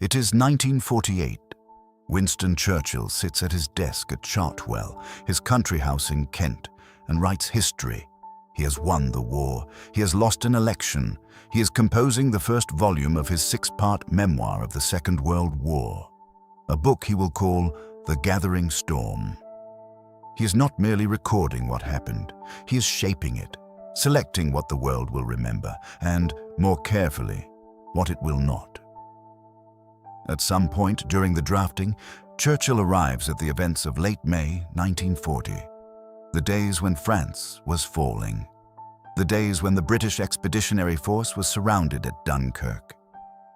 It is 1948. Winston Churchill sits at his desk at Chartwell, his country house in Kent, and writes history. He has won the war. He has lost an election. He is composing the first volume of his 6-part memoir of the Second World War, a book he will call The Gathering Storm. He is not merely recording what happened. He is shaping it, selecting what the world will remember, and, more carefully, what it will not. At some point during the drafting, Churchill arrives at the events of late May 1940, the days when France was falling, the days when the British Expeditionary Force was surrounded at Dunkirk,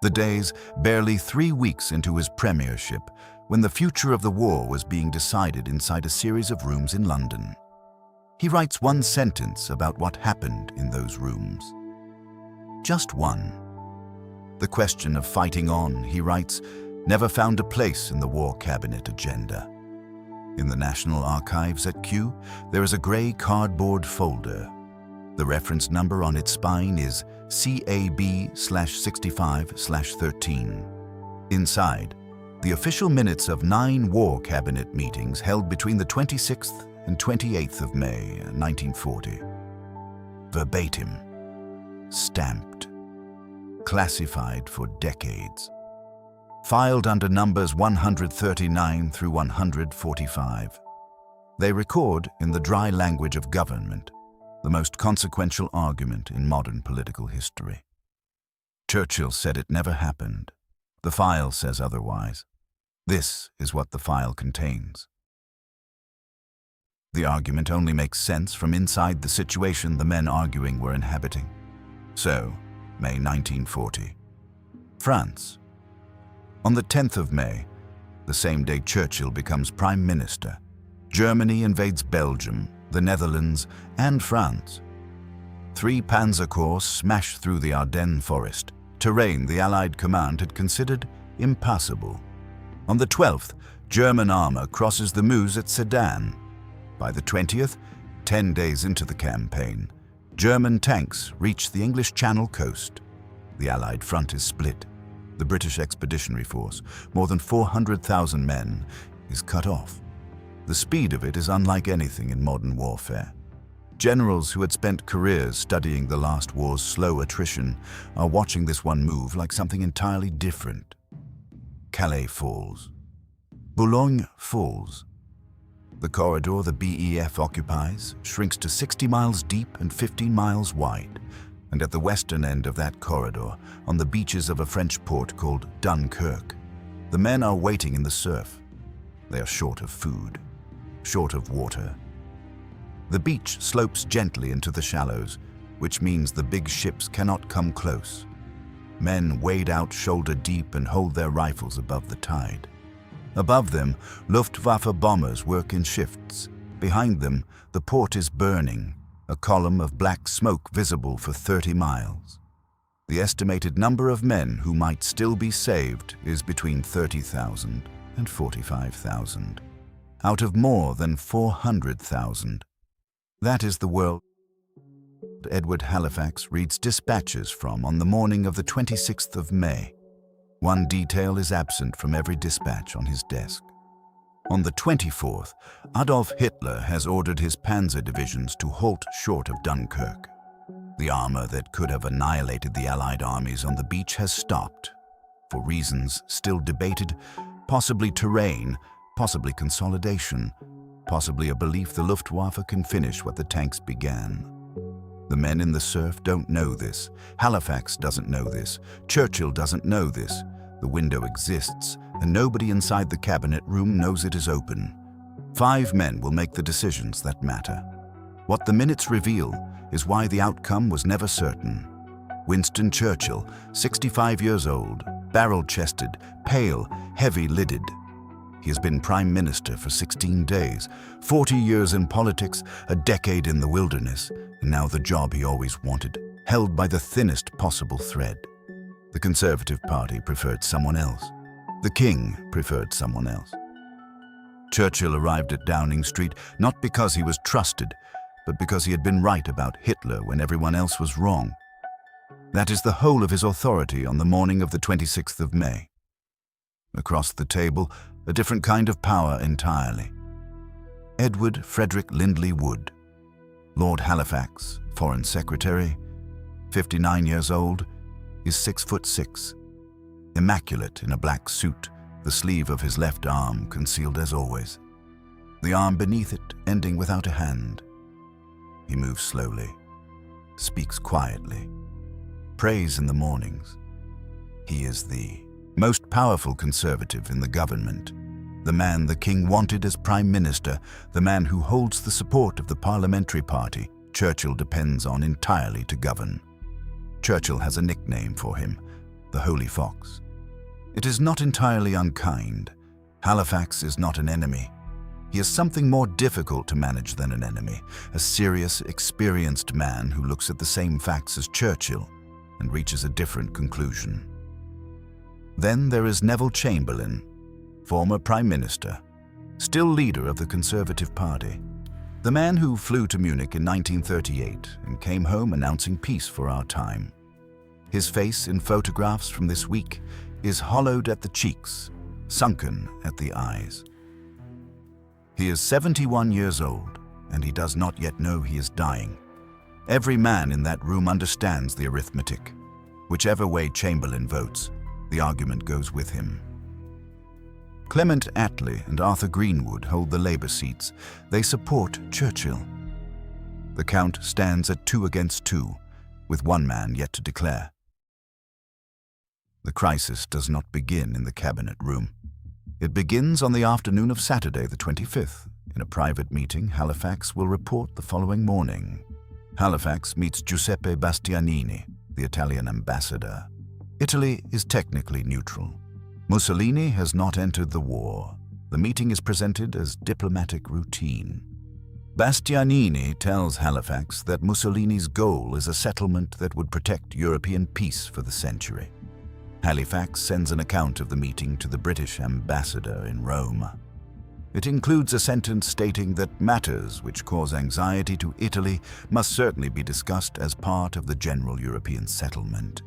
the days barely 3 weeks into his premiership when the future of the war was being decided inside a series of rooms in London. He writes one sentence about what happened in those rooms. Just one. The question of fighting on, he writes, never found a place in the War Cabinet agenda. In the National Archives at Kew, there is a grey cardboard folder. The reference number on its spine is CAB/65/13. Inside, the official minutes of 9 War Cabinet meetings held between the 26th and 28th of May 1940. Verbatim. Stamped. Classified for decades. Filed under numbers 139 through 145. They record, in the dry language of government, the most consequential argument in modern political history. Churchill said it never happened. The file says otherwise. This is what the file contains. The argument only makes sense from inside the situation the men arguing were inhabiting. So, May 1940. France. On the 10th of May, the same day Churchill becomes Prime Minister, Germany invades Belgium, the Netherlands, and France. 3 Panzer Corps smash through the Ardennes forest, terrain the Allied command had considered impassable. On the 12th, German armor crosses the Meuse at Sedan. By the 20th, 10 days into the campaign, German tanks reach the English Channel coast. The Allied front is split. The British Expeditionary Force, more than 400,000 men, is cut off. The speed of it is unlike anything in modern warfare. Generals who had spent careers studying the last war's slow attrition are watching this one move like something entirely different. Calais falls. Boulogne falls. The corridor the BEF occupies shrinks to 60 miles deep and 15 miles wide, and at the western end of that corridor, on the beaches of a French port called Dunkirk, the men are waiting in the surf. They are short of food, short of water. The beach slopes gently into the shallows, which means the big ships cannot come close. Men wade out shoulder deep and hold their rifles above the tide. Above them, Luftwaffe bombers work in shifts. Behind them, the port is burning, a column of black smoke visible for 30 miles. The estimated number of men who might still be saved is between 30,000 and 45,000, out of more than 400,000. That is the world Edward Halifax reads dispatches from on the morning of the 26th of May. One detail is absent from every dispatch on his desk. On the 24th, Adolf Hitler has ordered his panzer divisions to halt short of Dunkirk. The armor that could have annihilated the Allied armies on the beach has stopped, for reasons still debated, possibly terrain, possibly consolidation, possibly a belief the Luftwaffe can finish what the tanks began. The men in the surf don't know this. Halifax doesn't know this. Churchill doesn't know this. The window exists, and nobody inside the cabinet room knows it is open. 5 men will make the decisions that matter. What the minutes reveal is why the outcome was never certain. Winston Churchill, 65 years old, barrel-chested, pale, heavy-lidded. He has been Prime Minister for 16 days, 40 years in politics, a decade in the wilderness, and now the job he always wanted, held by the thinnest possible thread. The Conservative Party preferred someone else. The King preferred someone else. Churchill arrived at Downing Street not because he was trusted, but because he had been right about Hitler when everyone else was wrong. That is the whole of his authority on the morning of the 26th of May. Across the table, a different kind of power entirely. Edward Frederick Lindley Wood, Lord Halifax, Foreign Secretary, 59 years old, is 6'6", immaculate in a black suit, the sleeve of his left arm concealed as always, the arm beneath it ending without a hand. He moves slowly, speaks quietly, prays in the mornings. He is the most powerful conservative in the government, the man the king wanted as prime minister, the man who holds the support of the parliamentary party Churchill depends on entirely to govern. Churchill has a nickname for him, the Holy Fox. It is not entirely unkind. Halifax is not an enemy. He is something more difficult to manage than an enemy, a serious, experienced man who looks at the same facts as Churchill and reaches a different conclusion. Then there is Neville Chamberlain, former Prime Minister, still leader of the Conservative Party, the man who flew to Munich in 1938 and came home announcing peace for our time. His face in photographs from this week is hollowed at the cheeks, sunken at the eyes. He is 71 years old, and he does not yet know he is dying. Every man in that room understands the arithmetic. Whichever way Chamberlain votes, the argument goes with him. Clement Attlee and Arthur Greenwood hold the Labour seats. They support Churchill. The count stands at 2 against 2, with one man yet to declare. The crisis does not begin in the cabinet room. It begins on the afternoon of Saturday, the 25th. In a private meeting, Halifax will report the following morning. Halifax meets Giuseppe Bastianini, the Italian ambassador. Italy is technically neutral. Mussolini has not entered the war. The meeting is presented as diplomatic routine. Bastianini tells Halifax that Mussolini's goal is a settlement that would protect European peace for the century. Halifax sends an account of the meeting to the British ambassador in Rome. It includes a sentence stating that matters which cause anxiety to Italy must certainly be discussed as part of the general European settlement.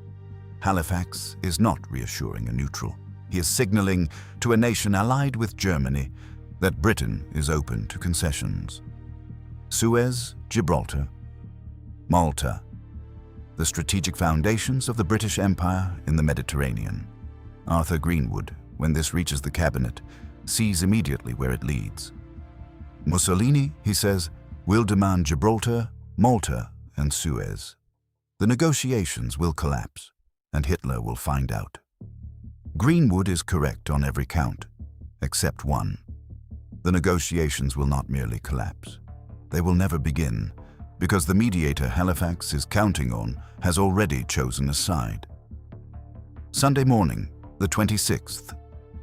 Halifax is not reassuring a neutral. He is signaling to a nation allied with Germany that Britain is open to concessions. Suez, Gibraltar, Malta, the strategic foundations of the British Empire in the Mediterranean. Arthur Greenwood, when this reaches the cabinet, sees immediately where it leads. Mussolini, he says, will demand Gibraltar, Malta, and Suez. The negotiations will collapse, and Hitler will find out. Greenwood is correct on every count, except one. The negotiations will not merely collapse. They will never begin, because the mediator Halifax is counting on has already chosen a side. Sunday morning, the 26th,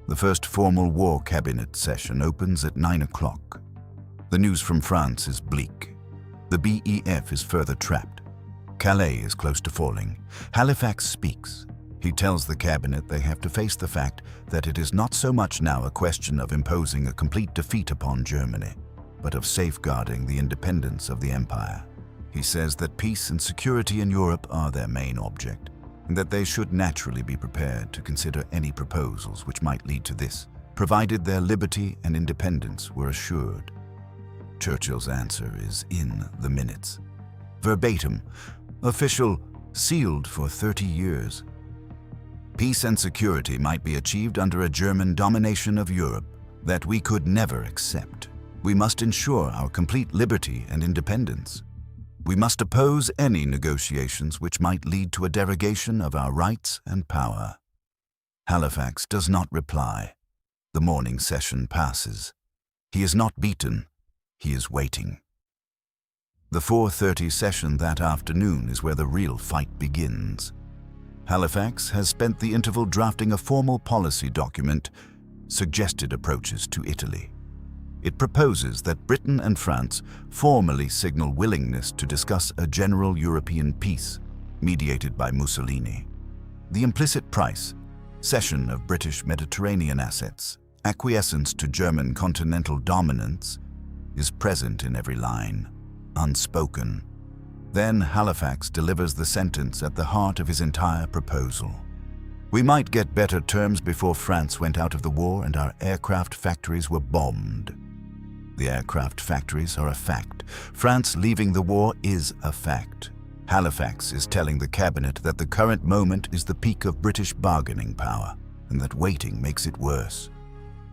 the first formal war cabinet session opens at 9 o'clock. The news from France is bleak. The BEF is further trapped. Calais is close to falling. Halifax speaks. He tells the cabinet they have to face the fact that it is not so much now a question of imposing a complete defeat upon Germany, but of safeguarding the independence of the empire. He says that peace and security in Europe are their main object, and that they should naturally be prepared to consider any proposals which might lead to this, provided their liberty and independence were assured. Churchill's answer is in the minutes. Verbatim, official, sealed for 30 years. Peace and security might be achieved under a German domination of Europe that we could never accept. We must ensure our complete liberty and independence. We must oppose any negotiations which might lead to a derogation of our rights and power. Halifax does not reply. The morning session passes. He is not beaten. He is waiting. The 4:30 session that afternoon is where the real fight begins. Halifax has spent the interval drafting a formal policy document, Suggested Approaches to Italy. It proposes that Britain and France formally signal willingness to discuss a general European peace, mediated by Mussolini. The implicit price, cession of British Mediterranean assets, acquiescence to German continental dominance, is present in every line, unspoken. Then Halifax delivers the sentence at the heart of his entire proposal. We might get better terms before France went out of the war and our aircraft factories were bombed. The aircraft factories are a fact. France leaving the war is a fact. Halifax is telling the cabinet that the current moment is the peak of British bargaining power, and that waiting makes it worse.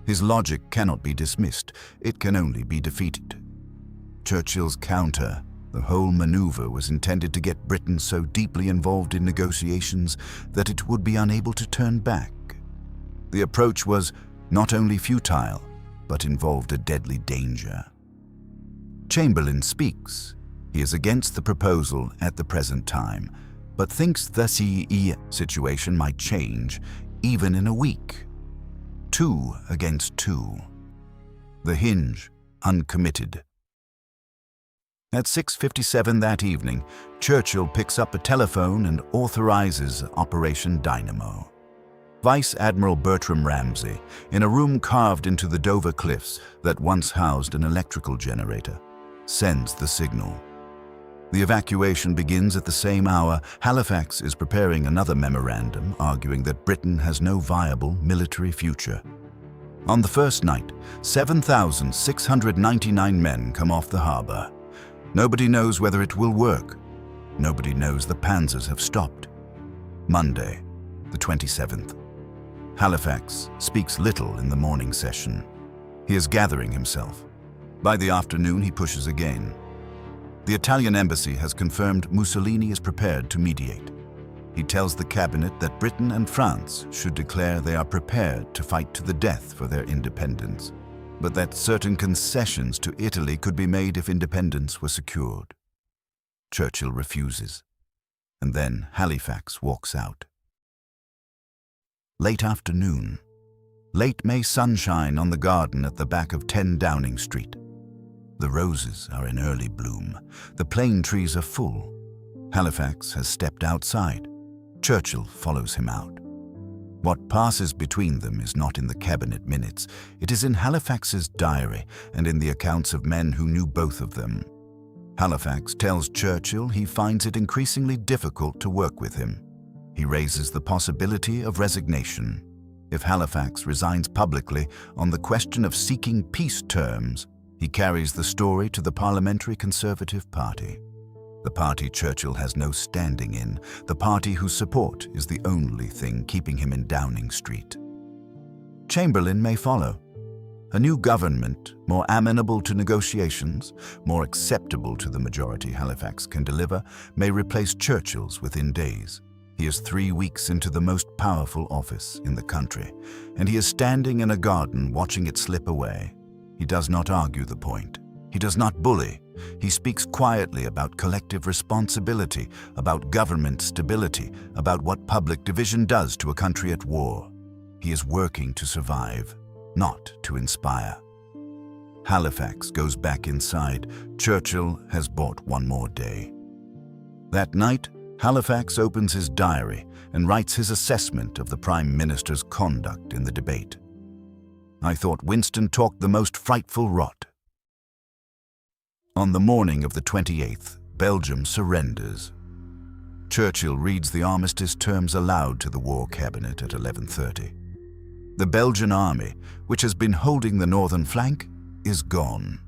His logic cannot be dismissed, it can only be defeated. Churchill's counter, the whole maneuver was intended to get Britain so deeply involved in negotiations that it would be unable to turn back. The approach was not only futile, but involved a deadly danger. Chamberlain speaks. He is against the proposal at the present time, but thinks the CE situation might change, even in a week. 2 against 2. The hinge, uncommitted. At 6:57 that evening, Churchill picks up a telephone and authorizes Operation Dynamo. Vice Admiral Bertram Ramsay, in a room carved into the Dover cliffs that once housed an electrical generator, sends the signal. The evacuation begins at the same hour. Halifax is preparing another memorandum arguing that Britain has no viable military future. On the first night, 7,699 men come off the harbor. Nobody knows whether it will work. Nobody knows the panzers have stopped. Monday, the 27th. Halifax speaks little in the morning session. He is gathering himself. By the afternoon, he pushes again. The Italian embassy has confirmed Mussolini is prepared to mediate. He tells the cabinet that Britain and France should declare they are prepared to fight to the death for their independence, but that certain concessions to Italy could be made if independence were secured. Churchill refuses, and then Halifax walks out. Late afternoon. Late May sunshine on the garden at the back of 10 Downing Street. The roses are in early bloom. The plane trees are full. Halifax has stepped outside. Churchill follows him out. What passes between them is not in the cabinet minutes. It is in Halifax's diary and in the accounts of men who knew both of them. Halifax tells Churchill he finds it increasingly difficult to work with him. He raises the possibility of resignation. If Halifax resigns publicly on the question of seeking peace terms, he carries the story to the Parliamentary Conservative Party. The party Churchill has no standing in, the party whose support is the only thing keeping him in Downing Street. Chamberlain may follow. A new government, more amenable to negotiations, more acceptable to the majority Halifax can deliver, may replace Churchill's within days. He is 3 weeks into the most powerful office in the country, and he is standing in a garden watching it slip away. He does not argue the point. He does not bully. He speaks quietly about collective responsibility, about government stability, about what public division does to a country at war. He is working to survive, not to inspire. Halifax goes back inside. Churchill has bought one more day. That night, Halifax opens his diary and writes his assessment of the Prime Minister's conduct in the debate. I thought Winston talked the most frightful rot. On the morning of the 28th, Belgium surrenders. Churchill reads the armistice terms aloud to the War Cabinet at 11:30. The Belgian army, which has been holding the northern flank, is gone.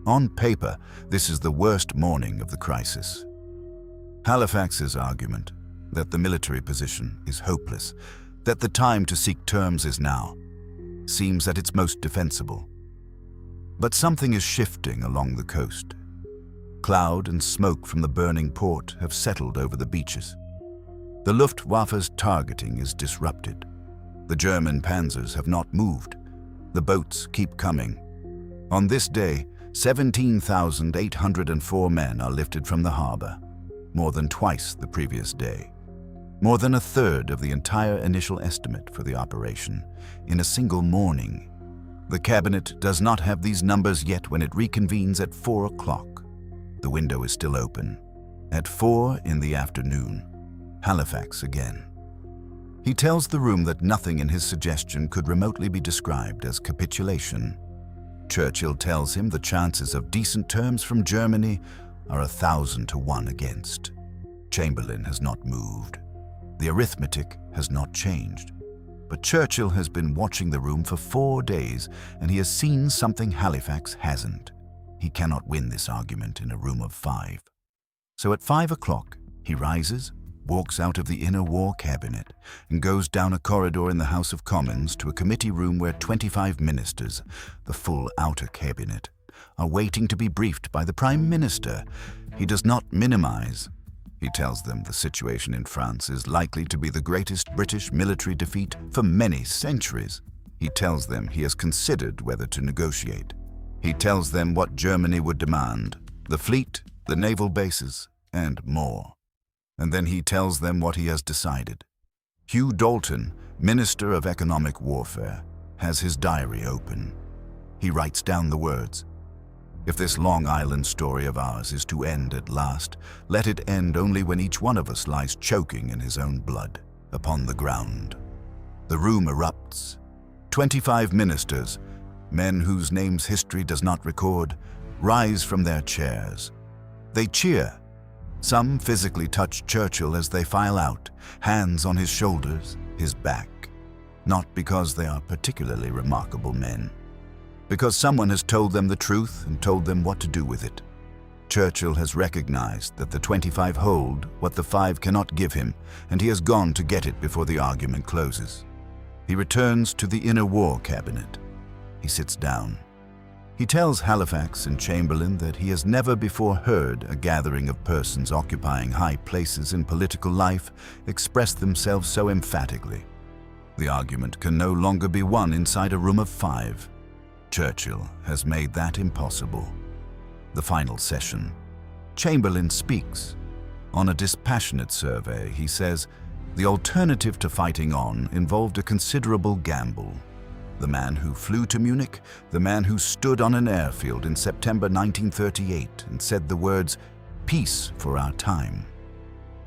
On paper, this is the worst morning of the crisis. Halifax's argument, that the military position is hopeless, that the time to seek terms is now, seems at its most defensible. But something is shifting along the coast. Cloud and smoke from the burning port have settled over the beaches. The Luftwaffe's targeting is disrupted. The German panzers have not moved. The boats keep coming. On this day, 17,804 men are lifted from the harbor, more than twice the previous day. More than a third of the entire initial estimate for the operation in a single morning. The cabinet does not have these numbers yet when it reconvenes at 4 o'clock. The window is still open. At 4 in the afternoon, Halifax again. He tells the room that nothing in his suggestion could remotely be described as capitulation. Churchill tells him the chances of decent terms from Germany are 1,000 to 1 against. Chamberlain has not moved. The arithmetic has not changed. But Churchill has been watching the room for 4 days, and he has seen something Halifax hasn't. He cannot win this argument in a room of 5. So at 5 o'clock, he rises, walks out of the inner war cabinet, and goes down a corridor in the House of Commons to a committee room where 25 ministers, the full outer cabinet, are waiting to be briefed by the Prime Minister. He does not minimize. He tells them the situation in France is likely to be the greatest British military defeat for many centuries. He tells them he has considered whether to negotiate. He tells them what Germany would demand, the fleet, the naval bases, and more. And then he tells them what he has decided. Hugh Dalton, Minister of Economic Warfare, has his diary open. He writes down the words, "If this Long Island story of ours is to end at last, let it end only when each one of us lies choking in his own blood upon the ground." The room erupts. 25 ministers, men whose names history does not record, rise from their chairs. They cheer. Some physically touch Churchill as they file out, hands on his shoulders, his back. Not because they are particularly remarkable men. Because someone has told them the truth and told them what to do with it. Churchill has recognized that the 25 hold what the 5 cannot give him, and he has gone to get it before the argument closes. He returns to the inner war cabinet. He sits down. He tells Halifax and Chamberlain that he has never before heard a gathering of persons occupying high places in political life express themselves so emphatically. The argument can no longer be won inside a room of 5. Churchill has made that impossible. The final session. Chamberlain speaks. On a dispassionate survey, he says, the alternative to fighting on involved a considerable gamble. The man who flew to Munich, the man who stood on an airfield in September 1938 and said the words, "Peace for our time."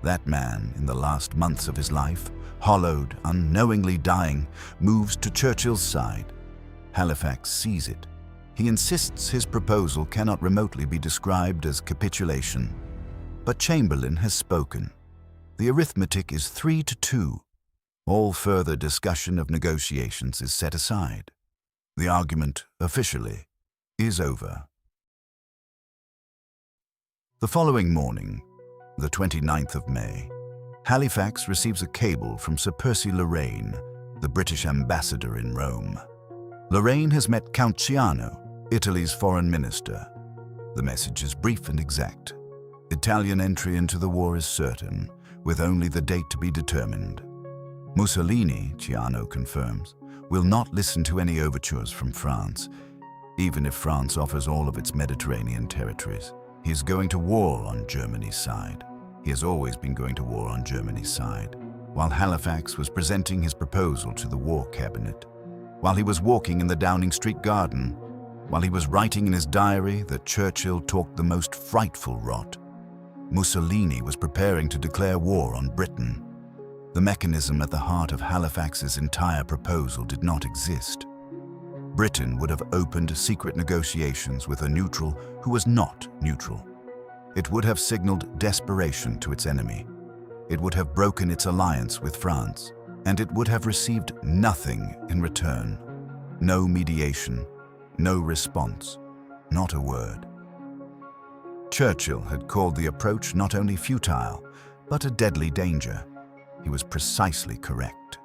That man, in the last months of his life, hollowed, unknowingly dying, moves to Churchill's side. Halifax sees it. He insists his proposal cannot remotely be described as capitulation. But Chamberlain has spoken. The arithmetic is 3-2. All further discussion of negotiations is set aside. The argument, officially, is over. The following morning, the 29th of May, Halifax receives a cable from Sir Percy Lorraine, the British ambassador in Rome. Lorraine has met Count Ciano, Italy's foreign minister. The message is brief and exact. Italian entry into the war is certain, with only the date to be determined. Mussolini, Ciano confirms, will not listen to any overtures from France, even if France offers all of its Mediterranean territories. He is going to war on Germany's side. He has always been going to war on Germany's side. While Halifax was presenting his proposal to the War Cabinet, while he was walking in the Downing Street garden, while he was writing in his diary that Churchill talked the most frightful rot, Mussolini was preparing to declare war on Britain. The mechanism at the heart of Halifax's entire proposal did not exist. Britain would have opened secret negotiations with a neutral who was not neutral. It would have signaled desperation to its enemy. It would have broken its alliance with France, and it would have received nothing in return. No mediation, no response, not a word. Churchill had called the approach not only futile, but a deadly danger. He was precisely correct.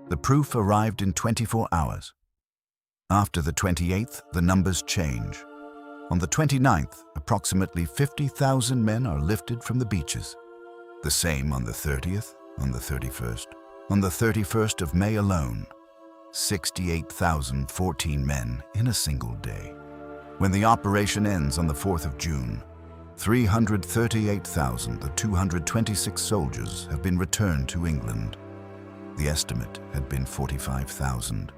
The proof arrived in 24 hours. After the 28th, the numbers change. On the 29th, approximately 50,000 men are lifted from the beaches. The same on the 30th, on the 31st. On the 31st of May alone, 68,014 men in a single day. When the operation ends on the 4th of June, 338,226 soldiers have been returned to England. The estimate had been 45,000.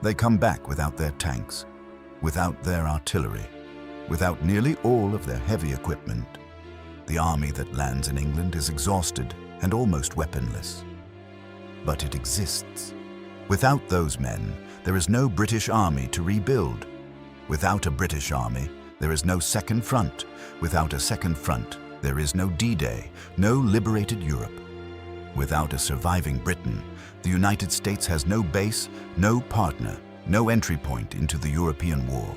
They come back without their tanks, without their artillery, without nearly all of their heavy equipment. The army that lands in England is exhausted and almost weaponless. But it exists. Without those men, there is no British army to rebuild. Without a British army, there is no second front. Without a second front, there is no D-Day, no liberated Europe. Without a surviving Britain, the United States has no base, no partner, no entry point into the European war.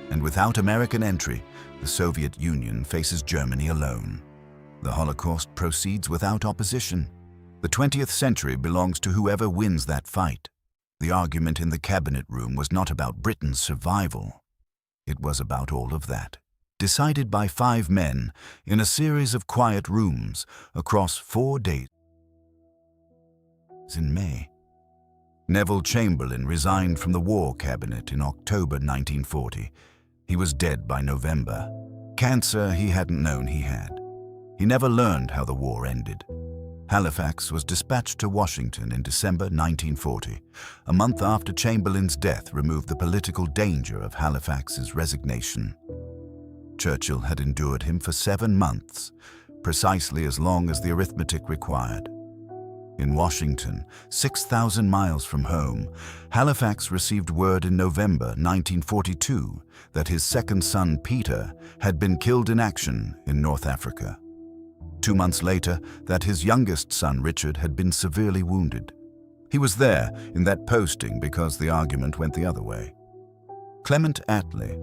And without American entry, the Soviet Union faces Germany alone. The Holocaust proceeds without opposition. The 20th century belongs to whoever wins that fight. The argument in the cabinet room was not about Britain's survival. It was about all of that, decided by 5 men in a series of quiet rooms across 4 days in May. Neville Chamberlain resigned from the War Cabinet in October 1940. He was dead by November. Cancer he hadn't known he had. He never learned how the war ended. Halifax was dispatched to Washington in December 1940. A month after Chamberlain's death removed the political danger of Halifax's resignation. Churchill had endured him for 7 months, precisely as long as the arithmetic required. In Washington, 6,000 miles from home, Halifax received word in November 1942 that his second son, Peter, had been killed in action in North Africa. 2 months later, that his youngest son, Richard, had been severely wounded. He was there in that posting because the argument went the other way. Clement Attlee,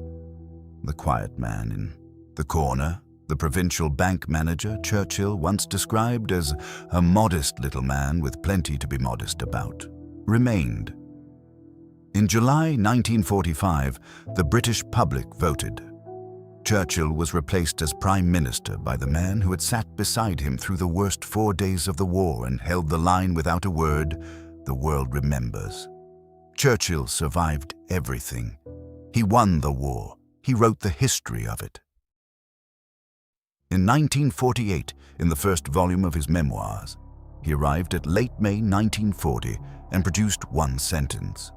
the quiet man in the corner, the provincial bank manager Churchill once described as a modest little man with plenty to be modest about, remained. In July 1945, the British public voted. Churchill was replaced as Prime Minister by the man who had sat beside him through the worst 4 days of the war and held the line without a word, "The world remembers." Churchill survived everything. He won the war. He wrote the history of it. In 1948, in the first volume of his memoirs, he arrived at late May 1940 and produced 1 sentence.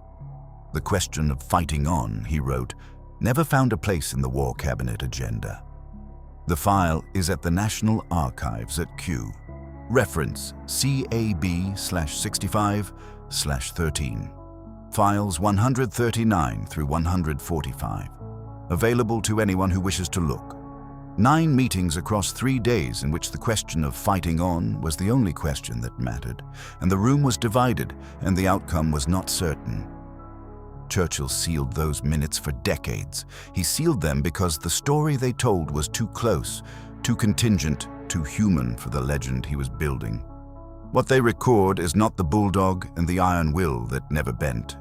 The question of fighting on, he wrote, never found a place in the War Cabinet agenda. The file is at the National Archives at Kew. Reference CAB/65/13. Files 139 through 145. Available to anyone who wishes to look. 9 meetings across 3 days in which the question of fighting on was the only question that mattered, and the room was divided and the outcome was not certain. Churchill sealed those minutes for decades. He sealed them because the story they told was too close, too contingent, too human for the legend he was building. What they record is not the bulldog and the iron will that never bent.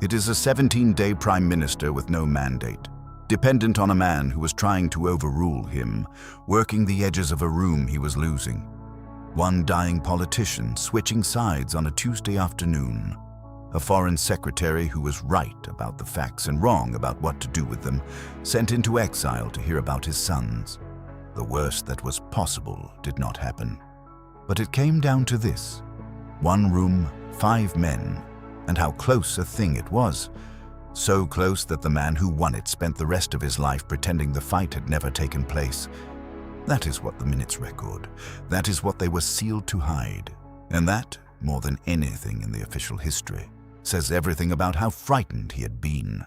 It is a 17-day prime minister with no mandate, dependent on a man who was trying to overrule him, working the edges of a room he was losing. One dying politician switching sides on a Tuesday afternoon. A foreign secretary who was right about the facts and wrong about what to do with them, sent into exile to hear about his sons. The worst that was possible did not happen. But it came down to this: 1 room, 5 men, and how close a thing it was. So close that the man who won it spent the rest of his life pretending the fight had never taken place. That is what the minutes record. That is what they were sealed to hide. And that, more than anything in the official history, says everything about how frightened he had been.